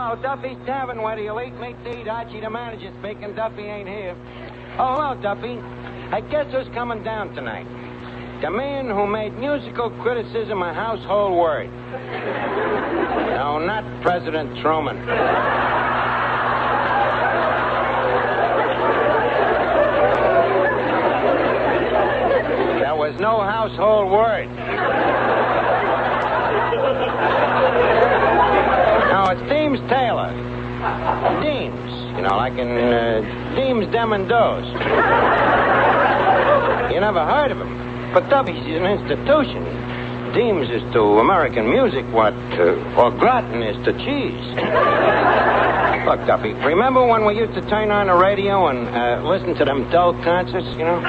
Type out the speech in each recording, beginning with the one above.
Hello, Duffy's Tavern, where the elite meet to eat. Archie, the manager, speaking. Duffy ain't here. Oh, hello, Duffy. I guess who's coming down tonight? The man who made musical criticism a household word. No, not President Truman. There was no household word. No, it's Deems Taylor. Deems. You know, like in Deems Dem and Does. You never heard of him. But Duffy's an institution. Deems is to American music what au gratin is to cheese. Look, Duffy, remember when we used to turn on the radio and listen to them dull concerts, you know?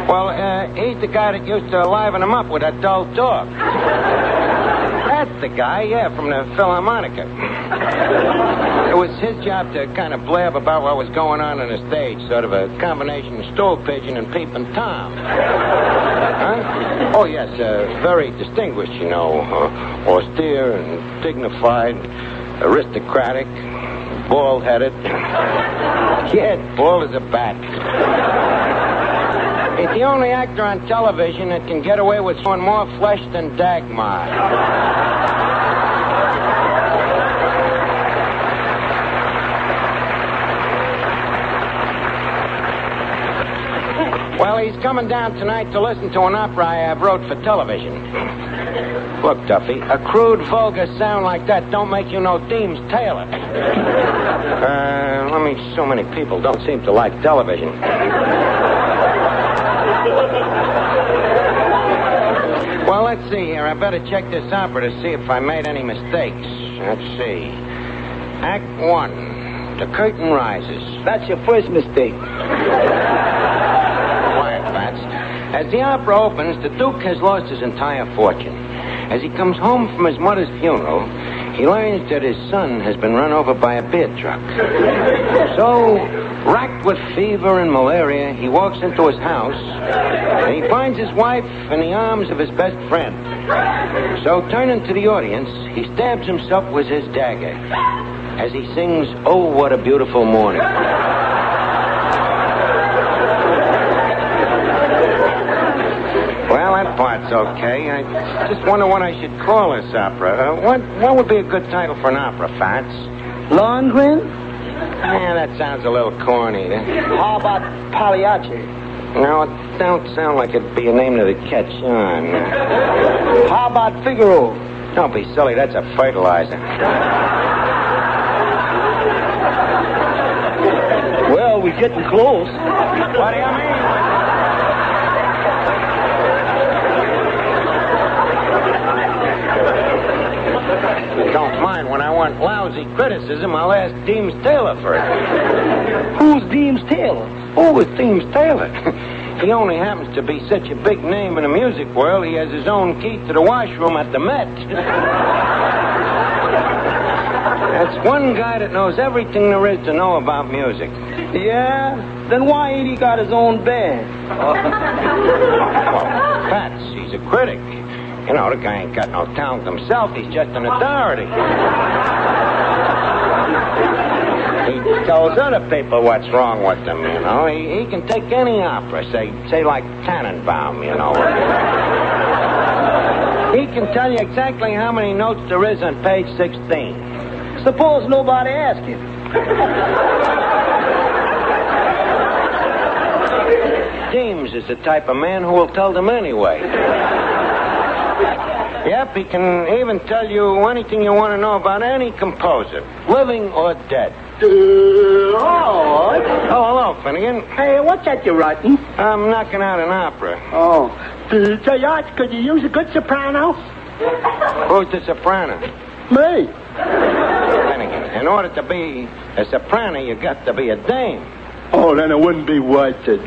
Well, he's the guy that used to liven them up with that dull talk. That's the guy, yeah, from the Philharmonica. It was his job to kind of blab about what was going on the stage, sort of a combination of stool pigeon and peeping Tom. Huh? Oh, yes, very distinguished, you know, austere and dignified, aristocratic, bald-headed. Yeah, bald as a bat. He's the only actor on television that can get away with showing more flesh than Dagmar. Well, he's coming down tonight to listen to an opera I wrote for television. Look, Duffy, a crude, vulgar sound like that don't make you no Deems Taylor. So many people don't seem to like television. Well, let's see here. I better check this opera to see if I made any mistakes. Let's see. Act 1. The curtain rises. That's your first mistake. Quiet, Bats. As the opera opens, the Duke has lost his entire fortune. As he comes home from his mother's funeral, he learns that his son has been run over by a beer truck. So, racked with fever and malaria, he walks into his house, and he finds his wife in the arms of his best friend. So, turning to the audience, he stabs himself with his dagger as he sings, "Oh, what a beautiful morning." Well, that part's okay. I just wonder what I should call this opera. What would be a good title for an opera, Fats? Longren? Yeah, that sounds a little corny. How about Pagliacci? No, it don't sound like it'd be a name that would catch on. How about Figaro? Don't be silly, that's a fertilizer. Well, we're getting close. What do you mean? Don't mind, when I want lousy criticism, I'll ask Deems Taylor for it. Who's Deems Taylor? Oh, it's Deems Taylor. He only happens to be such a big name in the music world, he has his own key to the washroom at the Met. That's one guy that knows everything there is to know about music. Yeah? Then why ain't he got his own band? Well, Fats, he's a critic. You know, the guy ain't got no talent himself. He's just an authority. He tells other people what's wrong with them, you know. He can take any opera, say like Tannenbaum, you know. He can tell you exactly how many notes there is on page 16. Suppose nobody asked him. Deems is the type of man who will tell them anyway. Yep, he can even tell you anything you want to know about any composer, living or dead. Oh, hello, Finnegan. Hey, what's that you're writing? I'm knocking out an opera. Oh. Say, Arch, could you use a good soprano? Who's the soprano? Me. Finnegan, in order to be a soprano, you got to be a dame. Oh, then it wouldn't be worth it.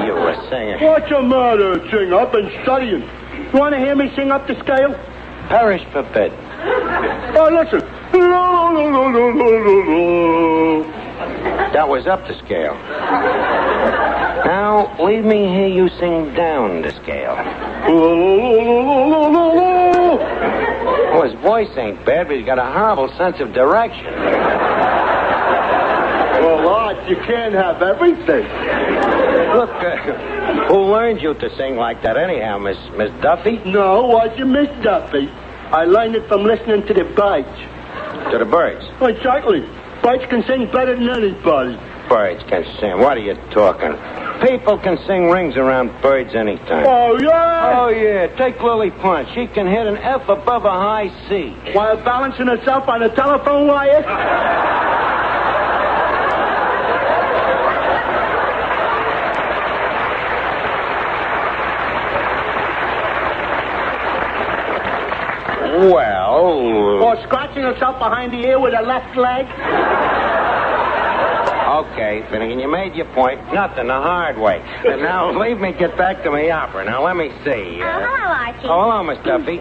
You were singing. What's the matter, Singer? I've been studying. You want to hear me sing up the scale? Perish forbid. Oh, listen. That was up the scale. Now, leave me hear you sing down the scale. Well, his voice ain't bad, but he's got a horrible sense of direction. Well, Art, you can't have everything. Look, who learned you to sing like that anyhow, Miss Duffy? No, wasn't Miss Duffy. I learned it from listening to the birds. To the birds? Oh, exactly. Birds can sing better than anybody. Birds can sing. What are you talking? People can sing rings around birds anytime. Oh, yeah? Oh, yeah. Take Lily Punch. She can hit an F above a high C. While balancing herself on a telephone wire? Well... Or scratching herself behind the ear with her left leg? Okay, Finnegan, you made your point. Nothing the hard way. And now leave me get back to my opera. Now, let me see. Hello, Archie. Oh, hello, Miss Duffy.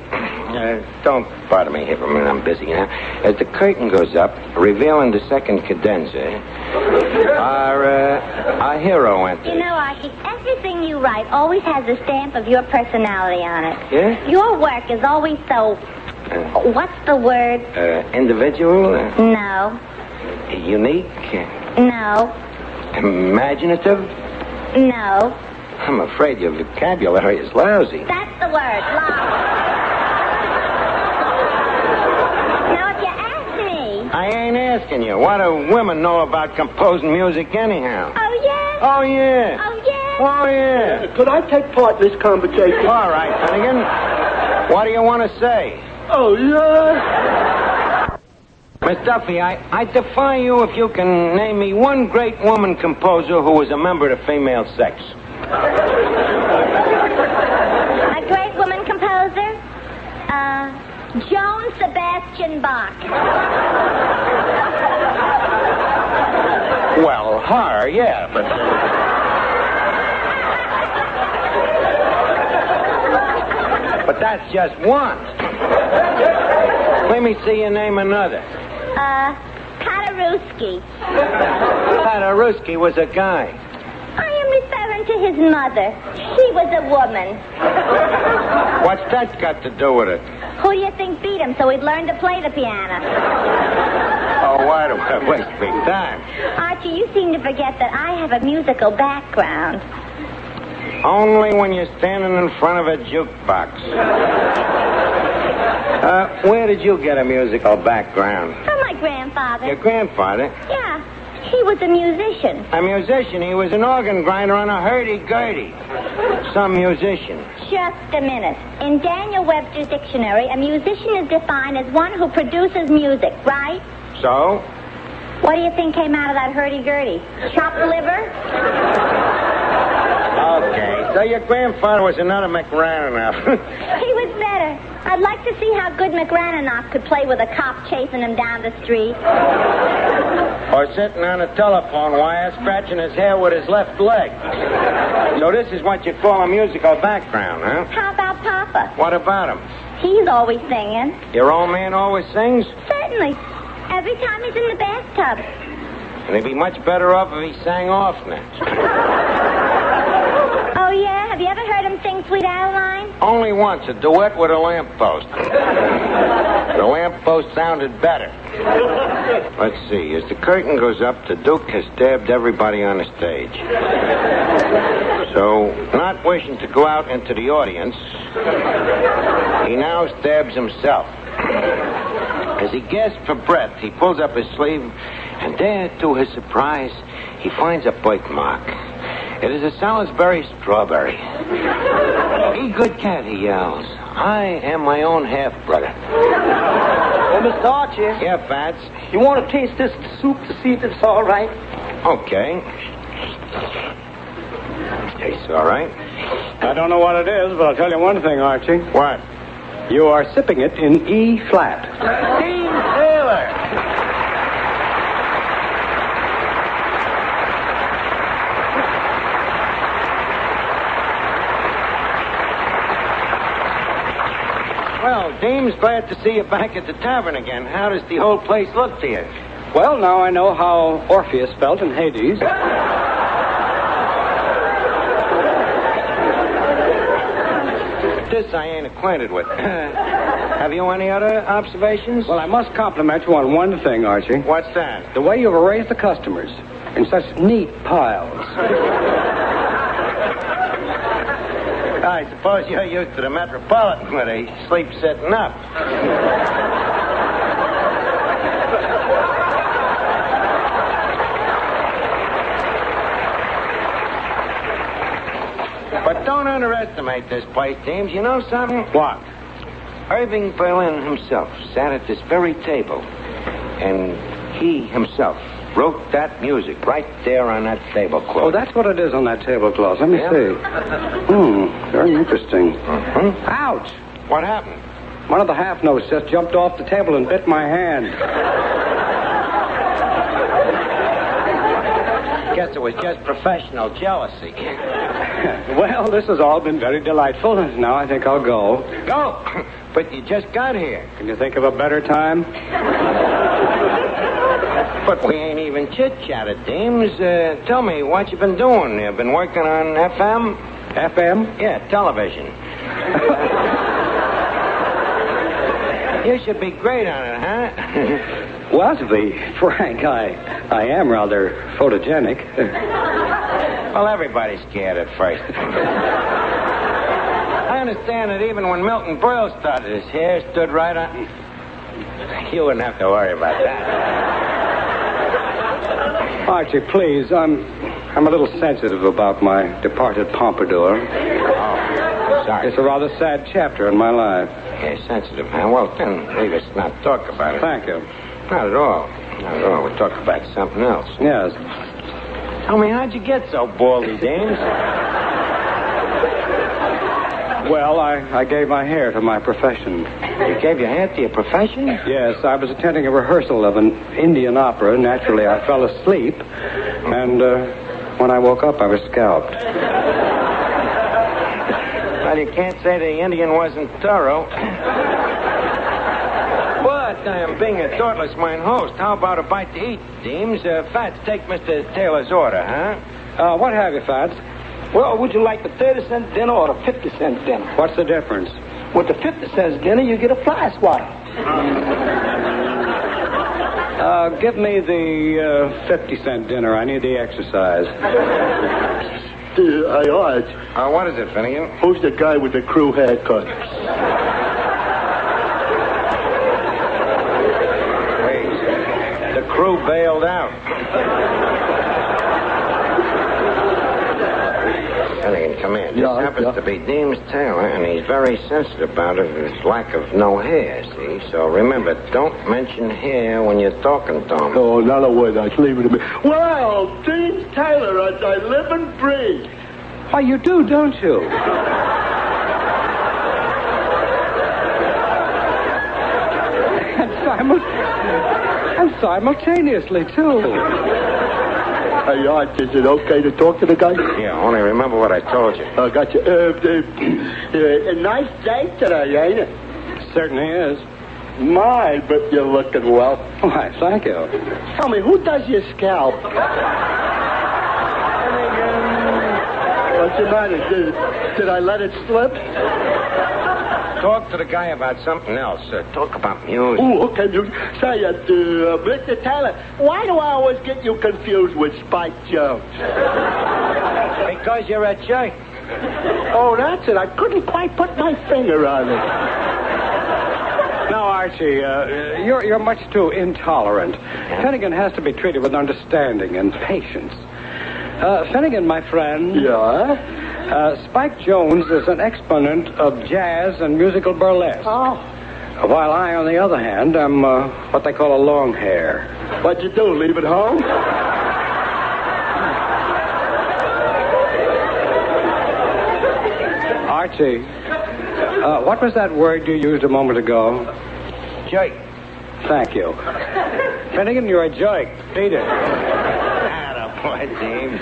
Don't bother me here for a minute. I'm busy now. As the curtain goes up, revealing the second cadenza, our hero enters. You know, Archie, everything you write always has the stamp of your personality on it. Yeah? Your work is always so... what's the word? Individual? No. Unique? No. Imaginative? No. I'm afraid your vocabulary is lousy. That's the word, loud. Now, if you ask me... I ain't asking you. What do women know about composing music anyhow? Oh, yeah? Oh, yeah. Oh, yeah? Oh, yeah. Could I take part in this conversation? All right, Finnegan. What do you want to say? Oh, yeah? Miss Duffy, I defy you if you can name me one great woman composer who was a member of the female sex. A great woman composer? Joan Sebastian Bach. Well, her, yeah, but... But that's just one. Let me see you name another. Paderewski. Paderewski was a guy. I am referring to his mother. She was a woman. What's that got to do with it? Who do you think beat him so he'd learn to play the piano? Oh, why do I waste my time? Archie, you seem to forget that I have a musical background. Only when you're standing in front of a jukebox. Where did you get a musical background? From my grandfather. Your grandfather? Yeah, he was a musician. A musician? He was an organ grinder on a hurdy-gurdy. Some musician. Just a minute. In Daniel Webster's dictionary, a musician is defined as one who produces music, right? So? What do you think came out of that hurdy-gurdy? Chopped liver? Okay, so your grandfather was another McRananoff. He was better. I'd like to see how good McRananoff could play with a cop chasing him down the street. Or sitting on a telephone wire scratching his hair with his left leg. So this is what you call a musical background, huh? How about Papa? What about him? He's always singing. Your old man always sings? Certainly. Every time he's in the bathtub. And he'd be much better off if he sang off now. Oh, yeah? Have you ever heard him sing Sweet Adeline? Only once, a duet with a lamppost. The lamppost sounded better. Let's see. As the curtain goes up, the Duke has stabbed everybody on the stage. So, not wishing to go out into the audience, he now stabs himself. As he gasps for breath, he pulls up his sleeve, and there, to his surprise, he finds a birthmark. It is a Salisbury strawberry. "Be good cat," he yells. "I am my own half-brother." Oh, Mr. Archie. Yeah, Fats? You want to taste this soup to see if it's all right? Okay. Tastes all right. I don't know what it is, but I'll tell you one thing, Archie. What? You are sipping it in E flat. Deems Taylor! Well, Deems, glad to see you back at the Tavern again. How does the whole place look to you? Well, now I know how Orpheus felt in Hades. this I ain't acquainted with. Have you any other observations? Well, I must compliment you on one thing, Archie. What's that? The way you've arranged the customers in such neat piles. I suppose you're used to the Metropolitan where they sleep sitting up. But don't underestimate this place, James. You know something? What? Irving Berlin himself sat at this very table, and he himself wrote that music right there on that tablecloth. Oh, that's what it is on that tablecloth. Let me see. Very interesting. Ouch! What happened? One of the half notes just jumped off the table and bit my hand. Guess it was just professional jealousy. Well, this has all been very delightful. Now I think I'll go. Go! But you just got here. Can you think of a better time? But we ain't even chit-chatted, Deems. Tell me, what you been doing? You been working on FM? FM? Yeah, television. You should be great on it, huh? Well, to be frank, I am rather photogenic. Well, everybody's scared at first. I understand that even when Milton Berle started, his hair stood right on... You wouldn't have to worry about that. Archie, please, I'm a little sensitive about my departed pompadour. Oh, sorry. It's a rather sad chapter in my life. Yeah, sensitive, huh? Well, then, leave us not talk about it. Thank you. Not at all. Not at all. We'll talk about something else. Yes. Tell me, how'd you get so baldy, James? Well, I gave my hair to my profession. You gave your hair to your profession? Yes, I was attending a rehearsal of an Indian opera. Naturally, I fell asleep, and when I woke up, I was scalped. Well, you can't say the Indian wasn't thorough. But being a thoughtless mine host, how about a bite to eat, Deems? Fats, take Mr. Taylor's order, huh? What have you, Fats? Well, would you like the 30-cent dinner or the 50-cent dinner? What's the difference? With the 50-cent dinner, you get a fly swatter. Give me the 50-cent dinner. I need the exercise. Hey, Arch, What is it, Finnegan? who's the guy with the crew haircut? Wait. The crew bailed out. Finnegan, come in. This happens to be Deems Taylor, and he's very sensitive about his lack of no hair, see? So remember, don't mention hair when you're talking to him. Oh, not a word. I leave it to me. Well, Deems Taylor, as I live and breathe. Why, you do, don't you? And simultaneously, too. Hey, Arch, is it okay to talk to the guy? Yeah, only remember what I told you. I got you. A nice day today, ain't it? Certainly is. My, but you're looking well. Why, thank you. Tell me, who does your scalp? What's the matter? Did I let it slip? Talk to the guy about something else. Talk about music. Oh, okay. Say it, Mr. Taylor. Why do I always get you confused with Spike Jones? Because you're a jerk. Oh, that's it. I couldn't quite put my finger on it. Now, Archie, you're much too intolerant. Finnegan has to be treated with understanding and patience. Finnegan, my friend. Yeah? Spike Jones is an exponent of jazz and musical burlesque. Oh. While I, on the other hand, am what they call a long hair. What'd you do, leave it home? Archie, what was that word you used a moment ago? Jerk. Thank you. Finnegan, you're a jerk. Beat it. Attaboy, James.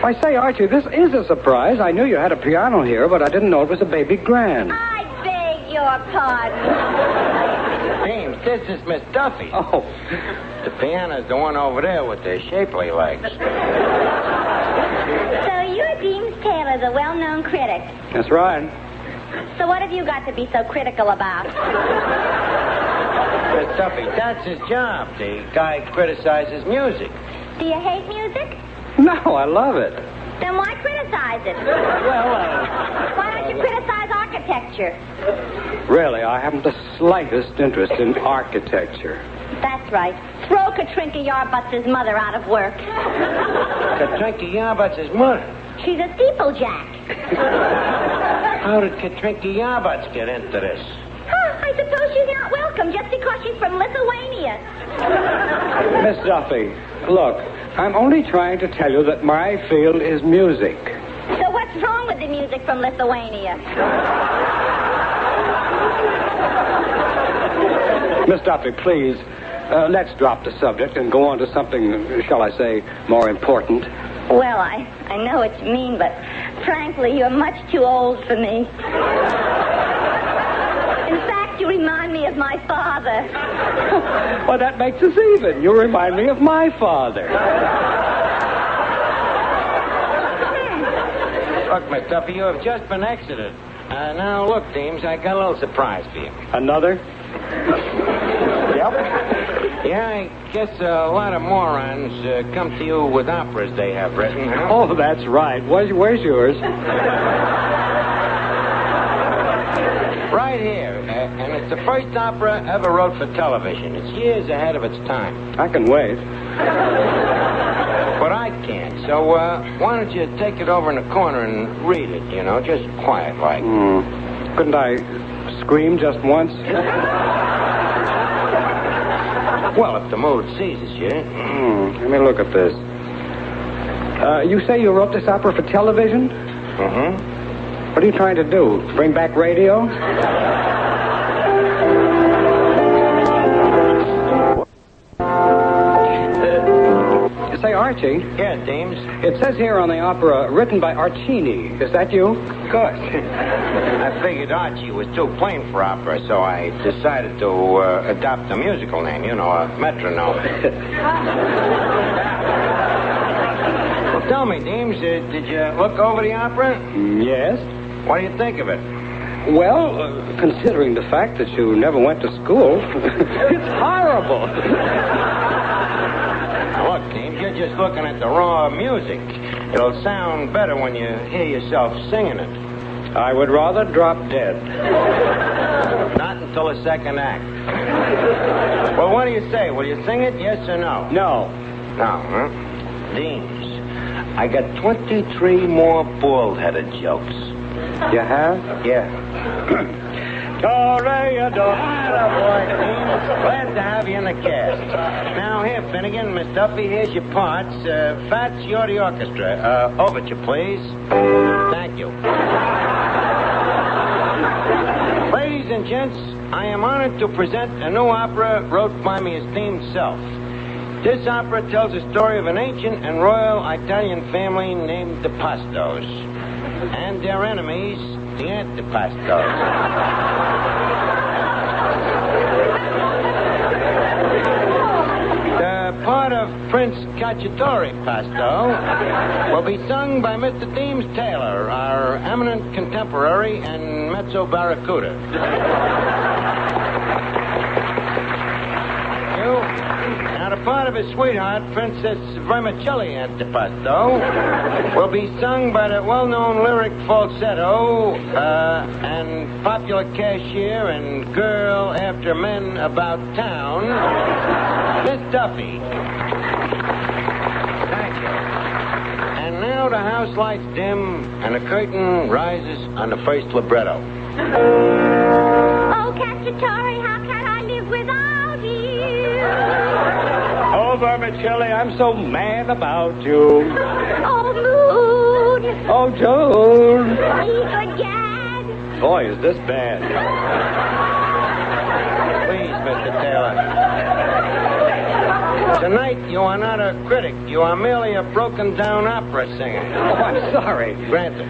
I say, Archie, this is a surprise. I knew you had a piano here, but I didn't know it was a baby grand. I beg your pardon. James, this is Miss Duffy. Oh. The piano's the one over there with the shapely legs. So you're Deems Taylor, the well-known critic. That's right. So what have you got to be so critical about? Miss Duffy, that's his job. The guy criticizes music. Do you hate music? No, I love it. Then why criticize it? Why don't you criticize architecture? Really, I haven't the slightest interest in architecture. That's right. Throw Katrinka Yarbutz's mother out of work. Katrinka Yarbutz's mother? She's a steeplejack. How did Katrinka Yarbutz get into this? I suppose she's not welcome just because she's from Lithuania. Miss Duffy, look, I'm only trying to tell you that my field is music. So what's wrong with the music from Lithuania? Miss Duffy, please, let's drop the subject and go on to something, shall I say, more important. Well, I know what you mean, but frankly, you're much too old for me. In fact, you remind me of my father. Well, that makes us even. You remind me of my father. Look, Miss Duffy, you have just been exited. Now, look, Deems, I got a little surprise for you. Another? Yep. Yeah, I guess a lot of morons come to you with operas they have written, huh? Oh, that's right. Where's yours? Right here. And it's the first opera ever wrote for television. It's years ahead of its time. I can wait. But I can't. So, why don't you take it over in the corner and read it, just quiet-like. Couldn't I scream just once? Well, if the mood seizes you. Let me look at this. You say you wrote this opera for television? Mm-hmm. What are you trying to do? Bring back radio? Say, Archie. Yeah, Deems. It says here on the opera, written by Archie. Is that you? Of course. I figured Archie was too plain for opera, so I decided to adopt a musical name, a metronome. Well, tell me, Deems, did you look over the opera? Yes. What do you think of it? Well, considering the fact that you never went to school, it's horrible. Now, look, Deems, you're just looking at the raw music. It'll sound better when you hear yourself singing it. I would rather drop dead. Not until the second act. Well, what do you say? Will you sing it, yes or no? No. No, huh? Deems, I got 23 more bald-headed jokes. You have? Yeah. Toreador. Boy, Deems, glad to have you in the cast. Now, here, Finnegan, Miss Duffy, here's your parts. Fats, you're the orchestra. Overture, please. Thank you. Ladies and gents, I am honored to present a new opera wrote by my esteemed self. This opera tells the story of an ancient and royal Italian family named the Pastos and their enemies, the Antipastos. The part of Prince Cacciatore Pasto will be sung by Mr. Deems Taylor, our eminent contemporary and mezzo barracuda. Now, the part of his sweetheart, Princess Vermicelli Antipasto, will be sung by the well-known lyric falsetto and popular cashier and girl after men about town, Miss Duffy. Thank you. And now the house lights dim and the curtain rises on the first libretto. Oh, Cacciatore, how can I live without you? Oh, Vermicelli, I'm so mad about you. Oh, Moon. Oh, Joan. Egad. Boy, is this bad. Please, Mr. Taylor. Tonight, you are not a critic. You are merely a broken-down opera singer. Oh, I'm sorry. Granted.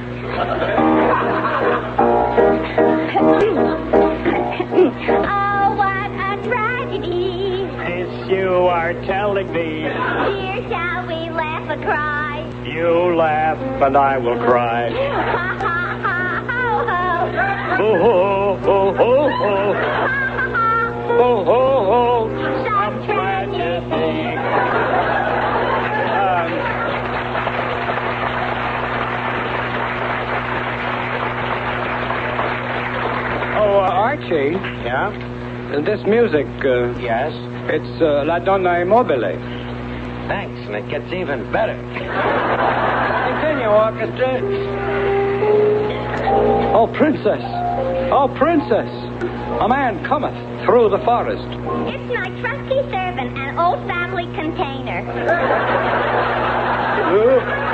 Oh, what a tragedy. This you are telling me. Dear, shall we laugh or cry? You laugh, and I will cry. Ha, ha, ha, ho, ho. Ho, ho, ho, ho, ho. Ho, ho, ho. Some tragedy. Archie, Yeah? this music, Yes? it's La Donna Immobile. Thanks, and it gets even better. Continue, orchestra. Oh, princess! Oh, princess! A man cometh through the forest. It's my trusty servant, an old family container.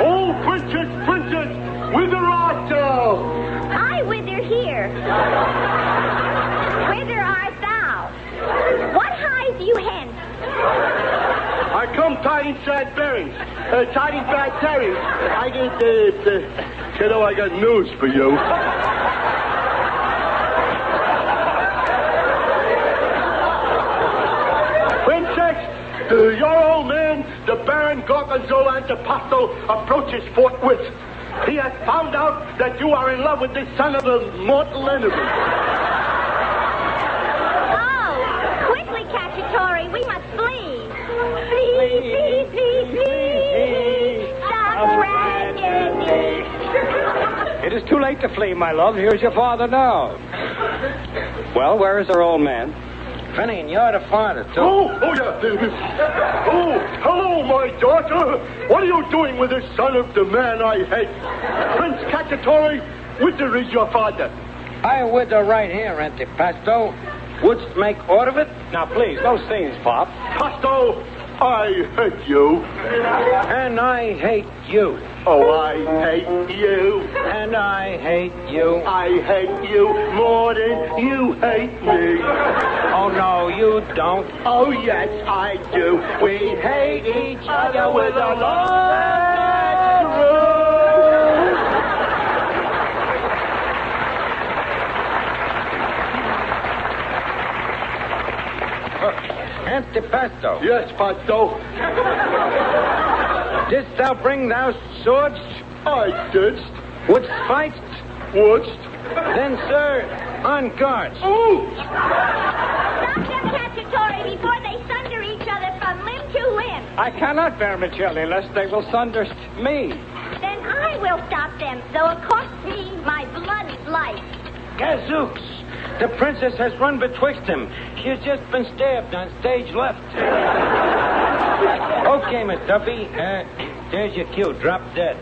Oh, princess, princess, whither art thou? I wither here. Whither art thou? What hides you hence? I come tiding sad bearings, tiding bad tidings. I get, kiddo, I got news for you. Princess, your old man, the Baron Gorgonzola Antipasto, approaches forthwith. He has found out that you are in love with this son of a mortal enemy. Oh, quickly, Cacciatore, we must flee. Flee, flee, flee, flee. Stop tragedy. It is too late to flee, my love. Here's your father now. Well, where is our old man? Finnegan, you're the father, too. Oh, yeah. Oh, hello, my daughter. What are you doing with this son of the man I hate? Prince Cacciatore, whither is your father? I wither right here, Antipasto. Wouldst make order of it? Now, please, no scenes, Pop. Pasto, I hate you. And I hate you. Oh, I hate you. And I hate you. I hate you more than you hate me. Oh, no, you don't. Oh, yes, I do. We hate each other with a love Antipasto, Yes, Pasto, didst thou bring thou swords? I didst. Wouldst fight? Wouldst. Then, sir, on guard. Oh! Stop them, Cacciatore, before they sunder each other from limb to limb. I cannot, Vermicelli, lest they will sunder me. Then I will stop them, though it costs me my blood's life. Gazooks! The princess has run betwixt them. She has just been stabbed on stage left. Okay, Miss Duffy. There's your cue. Drop dead.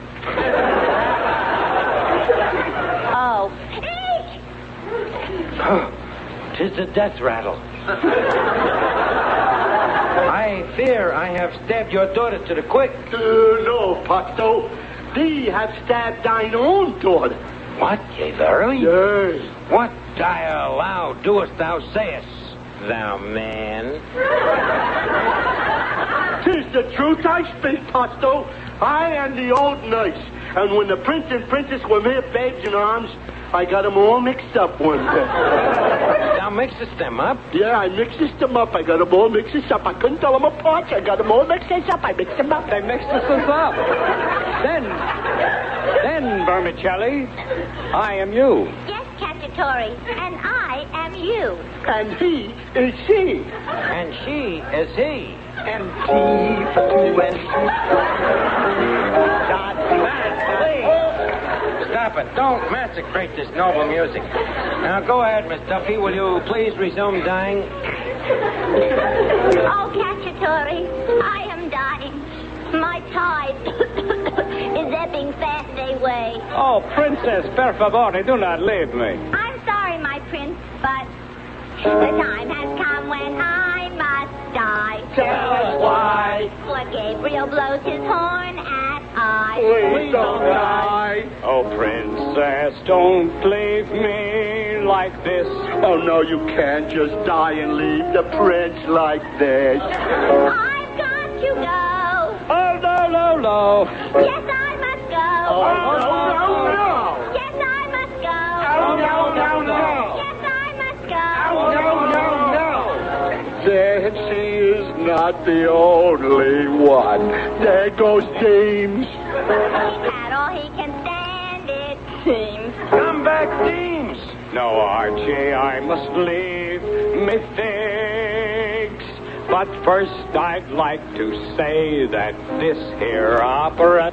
Oh. Tis the death rattle. I fear I have stabbed your daughter to the quick. No, Pasto. Thee have stabbed thine own daughter. What, yea, verily? Yes. What, I allow, doest thou sayest, thou man? Tis the truth I speak, Pasto. I am the old nurse. And when the prince and princess were mere babes in arms, I got them all mixed up one day. Thou mixest them up? Yeah, I mixed them up. I got them all mixed up. I couldn't tell them apart. I got them all mixed up. I mixed them up. They mixed us up. Then, Vermicelli, I am you. Yes, Cacciatore, and I am you. And he is she. And she is he. And he for two and Stop it. Don't massacrate this noble music. Now, go ahead, Miss Duffy. Will you please resume dying? Oh, Cacciatore, I am dying. My tide is ebbing fast away. Oh, Princess, per favore, do not leave me. I'm sorry, my prince, but the time has come when I must die. tell us why. For Gabriel blows his horn at I. Please don't die. Oh, Princess, don't leave me like this. Oh, no, you can't just die and leave the prince like this. I've got to go. Oh, no. Yes, I must go. Oh, no. Yes, I must go. Oh, no. Yes, I must go. Then she is not the only one. There goes Deems. He's had all he can stand, it seems. Come back, Deems. No, Archie, I must leave methinks. But first I'd like to say that this here opera...